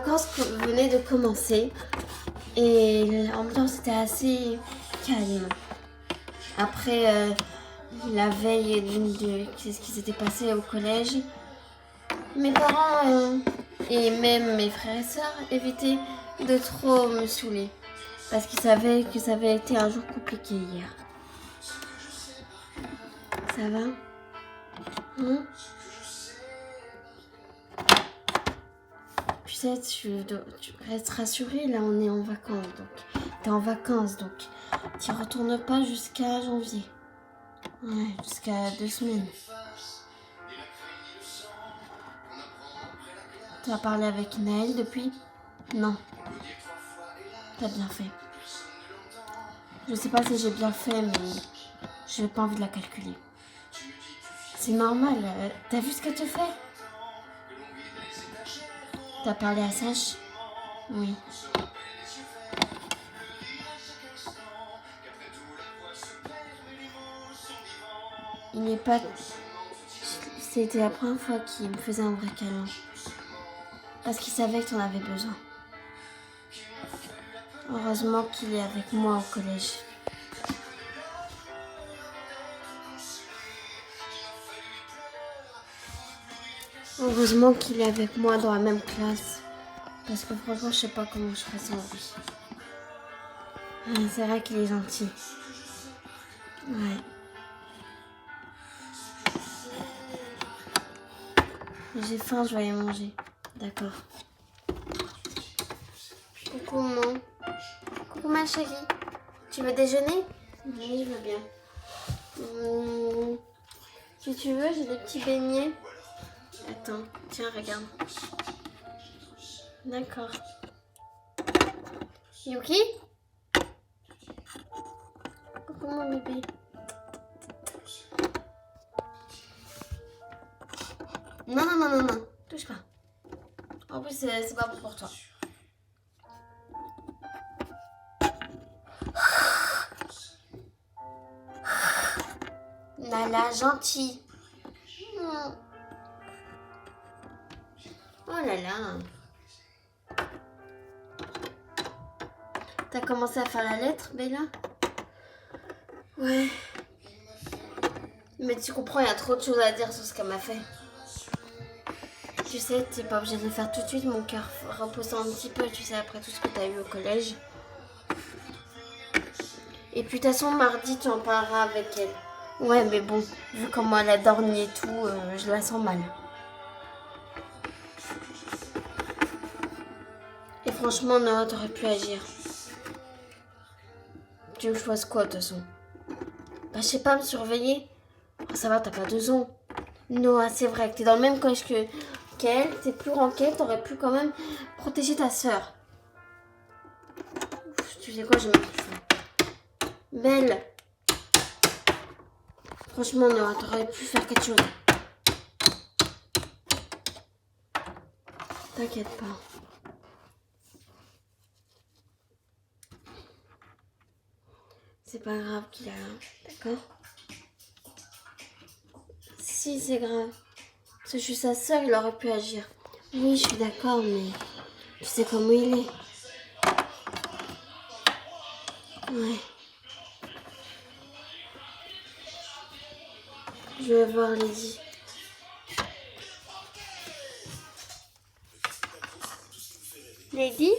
vacances venaient de commencer et l'ambiance était assez calme. Après la veille de ce qui s'était passé au collège, mes parents et même mes frères et sœurs évitaient de trop me saouler parce qu'ils savaient que ça avait été un jour compliqué hier. Ça va? Tu sais, tu restes rassurée, là on est en vacances, donc t'es en vacances, donc tu retournes pas jusqu'à janvier. Ouais, jusqu'à 2 semaines. Tu as parlé avec Naël depuis? Non. T'as bien fait. Je sais pas si j'ai bien fait, mais j'ai pas envie de la calculer. C'est normal, t'as vu ce qu'elle te fait? T'as parlé à Sach? Oui. Il n'est pas... C'était la première fois qu'il me faisait un vrai câlin. Parce qu'il savait que t'en avais besoin. Heureusement qu'il est avec moi au collège. Heureusement qu'il est avec moi dans la même classe. Parce que franchement, je sais pas comment je ferais sans lui. C'est vrai qu'il est gentil. Ouais. J'ai faim, je vais aller manger. D'accord. Coucou, maman. Coucou, ma chérie. Tu veux déjeuner? Oui, je veux bien. Si tu veux, j'ai des petits beignets. Attends, tiens, regarde. D'accord. Yuki? Coucou, mon bébé. Non, non, non, non, non. Touche pas. En plus, c'est pas bon pour toi. Nala, gentil. Oh là là. T'as commencé à faire la lettre, Bella? Ouais. Mais tu comprends, il y a trop de choses à dire sur ce qu'elle m'a fait. Tu sais, t'es pas obligée de le faire tout de suite, mon cœur reposant un petit peu, tu sais, après tout ce que t'as eu au collège. Et puis de toute façon, mardi, tu en parleras avec elle. Ouais, mais bon, vu comment elle a dormi et tout, je la sens mal. Et franchement, Noah, t'aurais pu agir. Tu veux que je fasse quoi, de toute façon? Bah, je sais pas, me surveiller. Oh, ça va, t'as pas 2 ans. Noah, c'est vrai que t'es dans le même collège qu'elle, t'es plus grand qu'elle, t'aurais pu quand même protéger ta sœur. Tu sais quoi, je m'en fous. Belle. Franchement, Noah, t'aurais pu faire quelque chose. T'inquiète pas. C'est pas grave qu'il a... D'accord? Si, c'est grave. Parce que je suis sa sœur, il aurait pu agir. Oui, je suis d'accord, mais... Tu sais comment il est. Ouais. Je vais voir Lady. Lady?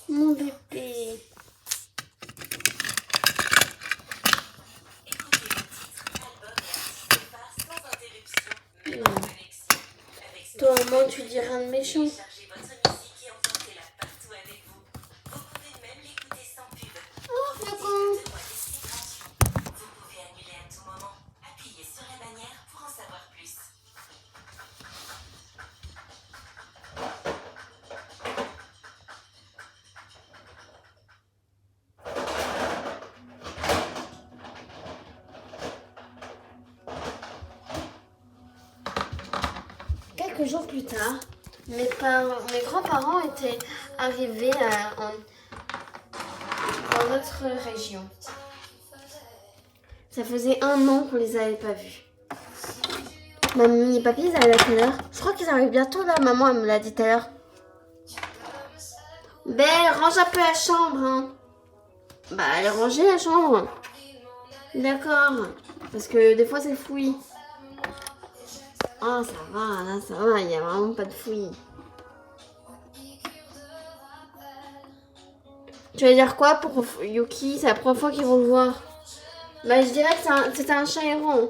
Mon bébé. Toi, au moins, tu dis rien de méchant. Oh, flacon. Quelques jours plus tard, mes grands-parents étaient arrivés dans notre région. Ça faisait 1 an qu'on les avait pas vus. mamie et papy, ils arrivent à quelle heure? Je crois qu'ils arrivent bientôt là, maman elle me l'a dit tout à l'heure. Ben, range un peu la chambre, hein. Bah, elle est rangée la chambre. D'accord. Parce que des fois c'est fouillis. Oh, ça va, là ça va, il n'y a vraiment pas de fouillis. Tu vas dire quoi pour Yuki? C'est la première fois qu'ils vont le voir. Bah, je dirais que c'était un chat errant.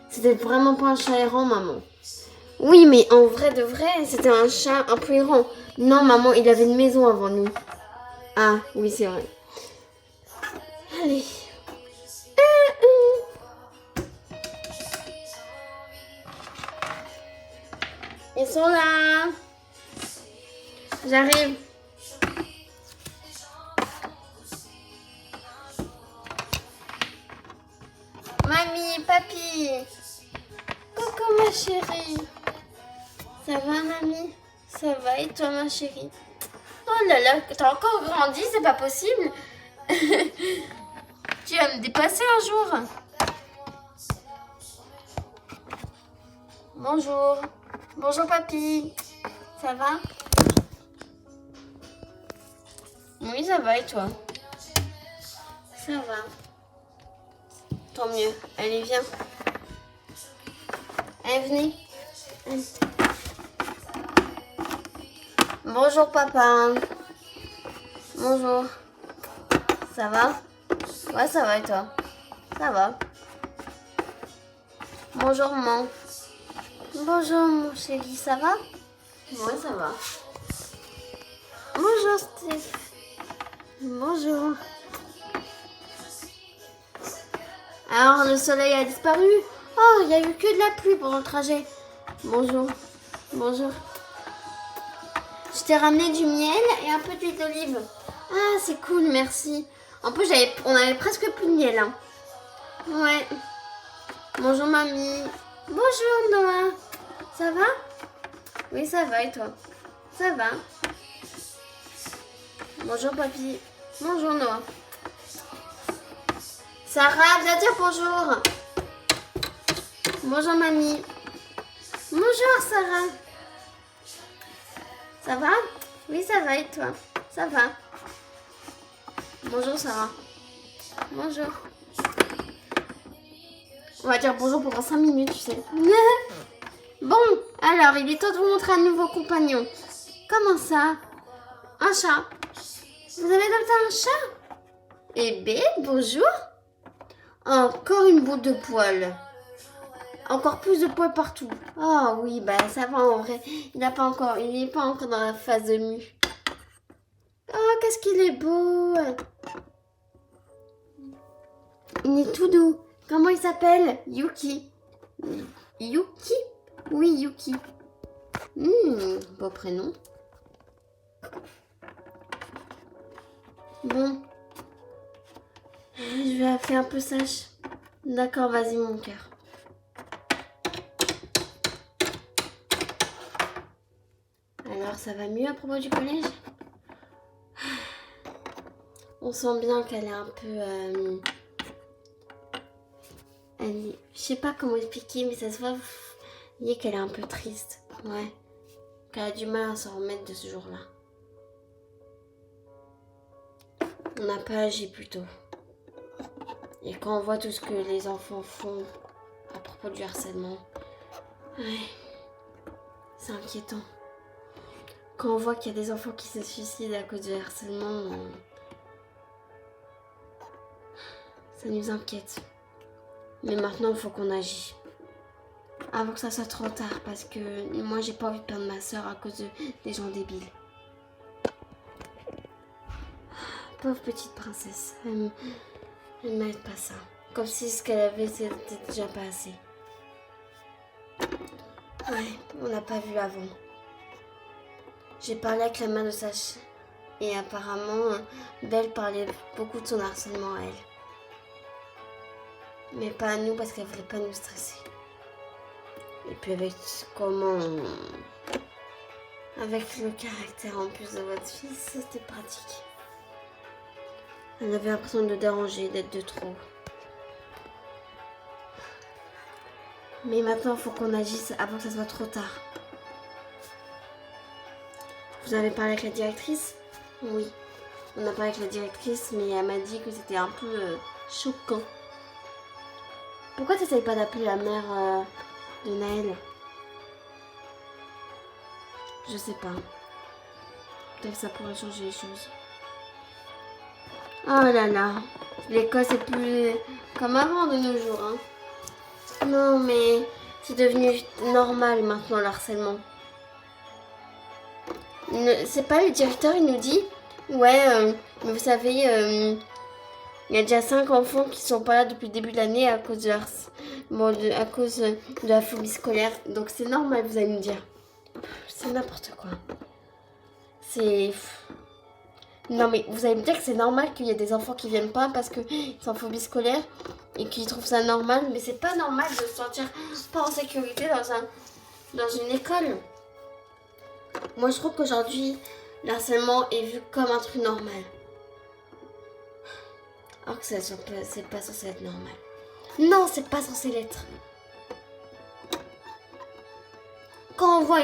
C'était vraiment pas un chat errant, maman. Oui, mais en vrai de vrai, c'était un chat un peu errant. Non, maman, il avait une maison avant nous. Ah, oui, c'est vrai. Allez. Ils sont là. J'arrive. Mamie, papy. Coucou ma chérie. Ça va, mamie? Ça va et toi, ma chérie? Oh là là, t'as encore grandi, c'est pas possible. Tu vas me dépasser un jour. Bonjour. Bonjour, papy. Ça va? Oui, ça va et toi? Ça va. Tant mieux. Allez, viens. Allez, venez. Allez. Bonjour, papa. Bonjour. Ça va? Ouais, ça va et toi? Ça va. Bonjour, maman. Bonjour, mon chéri. Ça va? Ouais, ça va. Bonjour, Steph. Bonjour. Alors, le soleil a disparu? Oh, il n'y a eu que de la pluie pendant le trajet. Bonjour. Bonjour. Je t'ai ramené du miel et un peu d'huile d'olive. Ah, c'est cool, merci. En plus, on avait presque plus de miel. Hein. Ouais. Bonjour, mamie. Bonjour, Noah. Ça va? Oui, ça va et toi? Ça va. Bonjour, papy. Bonjour, Noah. Sarah, viens dire bonjour. Bonjour, mamie. Bonjour, Sarah. Ça va? Oui, ça va et toi? Ça va. Bonjour, Sarah. Bonjour. On va dire bonjour pendant 5 minutes, tu sais. Bon, alors, il est temps de vous montrer un nouveau compagnon. Comment ça? Un chat. Vous avez adopté un chat? Eh bien, bonjour. Encore une boule de poils. Encore plus de poils partout. Oh oui, bah ça va en vrai. Il n'est pas encore dans la phase de mue. Oh, qu'est-ce qu'il est beau. Il est tout doux. Comment il s'appelle? Yuki. Yuki? Oui, Yuki. Beau prénom. Bon. Je vais faire un peu sage. D'accord, vas-y mon cœur. Alors, ça va mieux à propos du collège? On sent bien qu'elle est un peu... je sais pas comment expliquer, mais ça se voit qu'elle est un peu triste. Ouais. Qu'elle a du mal à s'en remettre de ce jour-là. On n'a pas agi plus tôt. Et quand on voit tout ce que les enfants font à propos du harcèlement, ouais, c'est inquiétant. Quand on voit qu'il y a des enfants qui se suicident à cause du harcèlement, ça nous inquiète. Mais maintenant, il faut qu'on agisse. Avant que ça soit trop tard, parce que moi, j'ai pas envie de perdre ma soeur à cause des gens débiles. Pauvre petite princesse. Elle mérite pas ça. Comme si ce qu'elle avait, c'était déjà pas assez. Ouais, on n'a pas vu avant. J'ai parlé avec la mère de Sacha. Et apparemment, Belle parlait beaucoup de son harcèlement à elle. Mais pas à nous parce qu'elle voulait pas nous stresser. Et puis avec avec le caractère en plus de votre fils, c'était pratique. Elle avait l'impression de déranger, d'être de trop. Mais maintenant, il faut qu'on agisse avant que ça soit trop tard. Vous avez parlé avec la directrice? Oui. On a parlé avec la directrice, mais elle m'a dit que c'était un peu choquant. Pourquoi tu n'essayes pas d'appeler la mère de Naël? Je sais pas. Peut-être que ça pourrait changer les choses. Oh là là. L'école, c'est plus comme avant de nos jours. Hein. Non, mais c'est devenu normal maintenant, le harcèlement. C'est pas le directeur, il nous dit, ouais, mais vous savez, il y a déjà 5 enfants qui sont pas là depuis le début de l'année à cause à cause de la phobie scolaire. Donc c'est normal, vous allez me dire. C'est n'importe quoi. C'est... Non mais vous allez me dire que c'est normal qu'il y ait des enfants qui viennent pas parce qu'ils sont en phobie scolaire et qu'ils trouvent ça normal. Mais c'est pas normal de se sentir pas en sécurité dans une école. Moi, je trouve qu'aujourd'hui, le harcèlement est vu comme un truc normal. Alors que c'est pas censé être normal. Non, c'est pas censé l'être. Quand on voit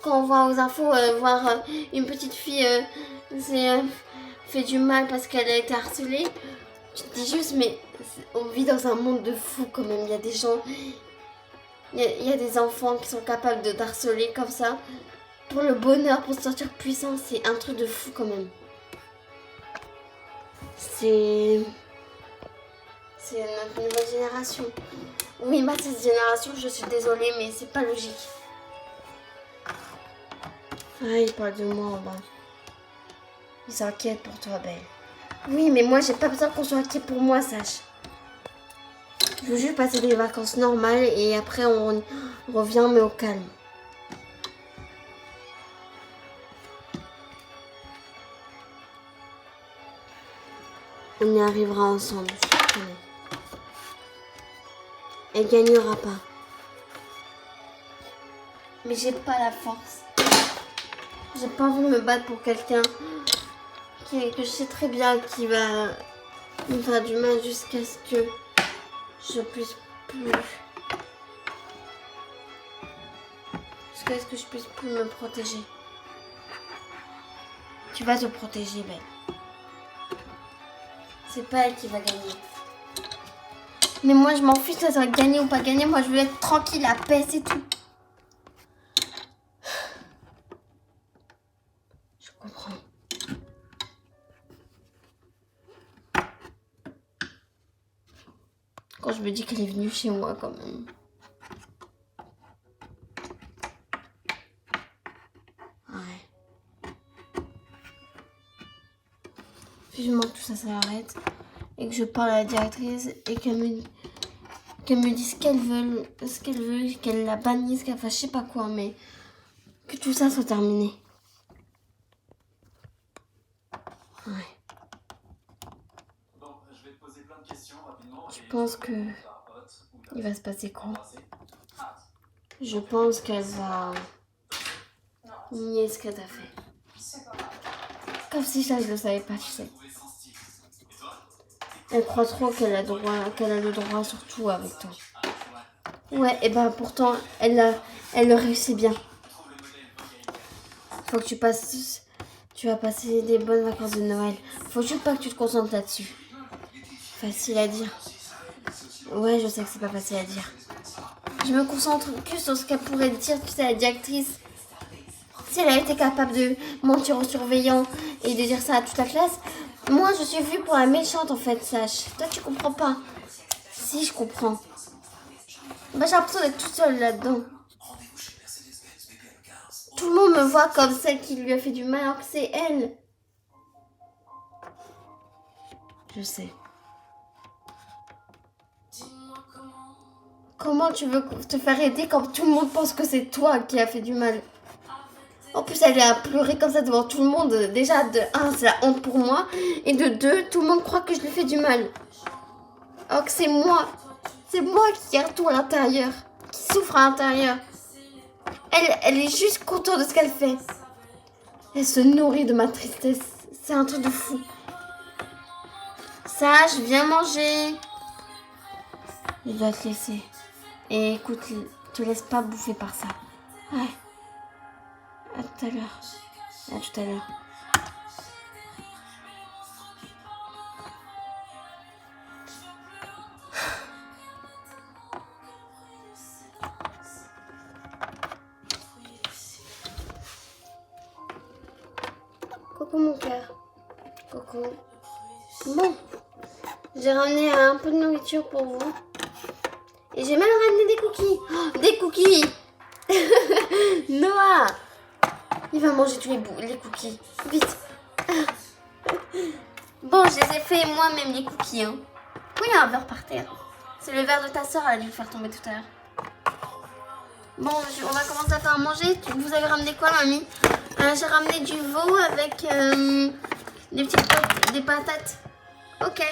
quand on voit aux infos voir une petite fille fait du mal parce qu'elle a été harcelée, tu te dis juste, mais on vit dans un monde de fous quand même. Il y a des gens, il y a des enfants qui sont capables de harceler comme ça. Pour le bonheur, pour se sentir puissant, c'est un truc de fou quand même. C'est notre nouvelle génération. Oui, ma cette génération, je suis désolée, mais c'est pas logique. Ah, il parle de moi en bas. Il s'inquiète pour toi, Belle. Oui, mais moi, j'ai pas besoin qu'on soit inquiet pour moi, sache. Je veux juste passer des vacances normales et après, on revient, mais au calme. On y arrivera ensemble, je te connais. Elle gagnera pas. Mais j'ai pas la force. J'ai pas envie de me battre pour quelqu'un que je sais très bien qui va me faire du mal jusqu'à ce que je puisse plus. Jusqu'à ce que je puisse plus me protéger. Tu vas te protéger, Belle. C'est pas elle qui va gagner. Mais moi, je m'en fiche, ça va gagner ou pas gagner. Moi, je veux être tranquille, à paix, c'est tout. Je comprends. Quand je me dis qu'elle est venue chez moi, quand même. Ouais. Vivement que tout ça s'arrête. Et que je parle à la directrice et qu'elle me dise ce qu'elle veut, qu'elle la bannisse, qu'elle fasse je sais pas quoi, mais que tout ça soit terminé. Ouais. Je pense que il va se passer quoi? Je pense qu'elle va nier ce qu'elle t'a fait. Comme si ça, je le savais pas, tu sais. Elle croit trop qu'elle a le droit sur tout avec toi. Ouais, et ben pourtant, elle le réussit bien. Faut que tu vas passer des bonnes vacances de Noël. Faut juste pas que tu te concentres là-dessus. Facile à dire. Ouais, je sais que c'est pas facile à dire. Je me concentre que sur ce qu'elle pourrait dire, tu sais, la directrice. Si elle a été capable de mentir aux surveillants et de dire ça à toute la classe, moi je suis vue pour la méchante en fait, sache. Toi tu comprends pas. Si, je comprends. Bah, j'ai l'impression d'être toute seule là-dedans. Tout le monde me voit comme celle qui lui a fait du mal alors que c'est elle. Je sais. Comment tu veux te faire aider quand tout le monde pense que c'est toi qui as fait du mal? En plus, elle est à pleurer comme ça devant tout le monde. Déjà, de 1, c'est la honte pour moi. Et de 2, tout le monde croit que je lui fais du mal. Alors que c'est moi. C'est moi qui garde tout à l'intérieur. Qui souffre à l'intérieur. Elle est juste contente de ce qu'elle fait. Elle se nourrit de ma tristesse. C'est un truc de fou. Sage, viens manger. Je dois te laisser. Et écoute, te laisse pas bouffer par ça. Ouais. À tout à l'heure. À tout à l'heure. Coucou mon cœur. Coucou. Bon. J'ai ramené un peu de nourriture pour vous. Et j'ai même ramené des cookies. Oh, des cookies. Noah. Il va manger tous les cookies. Vite. Bon, je les ai fait moi-même les cookies. Hein. Oui, il y a un verre par terre. C'est le verre de ta soeur, elle a dû le faire tomber tout à l'heure. Bon, on va commencer à faire à manger. Vous avez ramené quoi, mamie? J'ai ramené du veau avec des patates. Ok.